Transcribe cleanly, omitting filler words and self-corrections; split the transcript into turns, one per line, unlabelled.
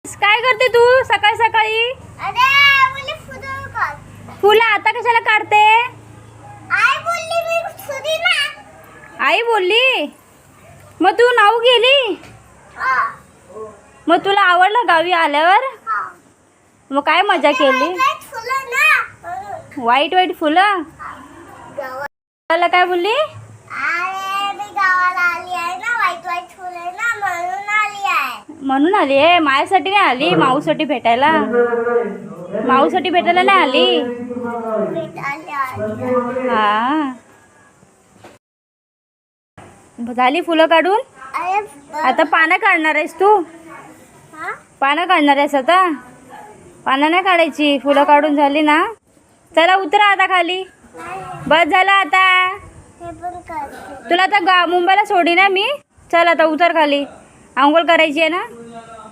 काय करते तू सकाळी सकाळी?
अरे मुली फुलं काढ.
फुलं आता कशाला काढते?
आई बोलली मी फुली ना.
आई बोलली मग तू नाऊ गेली?
हा.
मग तुला आवडलं गावी आल्यावर?
हा.
मग काय मजा केली?
वाईट फुलं ना.
वाईट वाईट फुलं?
गावाला
काय बोलली?
अरे मी गावाला आली आहे ना, वाईट वाईट फुलं ना म्हणून आली आहे.
म्हणून आली आहे? माझ्यासाठी नाही आली, माऊसाठी भेटायला. माऊसाठी भेटायला नाही आली.
आली.
हा झाली फुलं काढून?
अरे
आता पानं काढणार आहेस तू?
हा?
पानं काढणार आहेस आता? पानं नाही काढायची, फुलं काढून झाली ना. चला उतरा आता खाली. बस झालं आता.
हे पण करते.
तुला आता मुंबईला सोडी ना मी. चल आता उतर खाली, आंघोळ करायची आहे ना.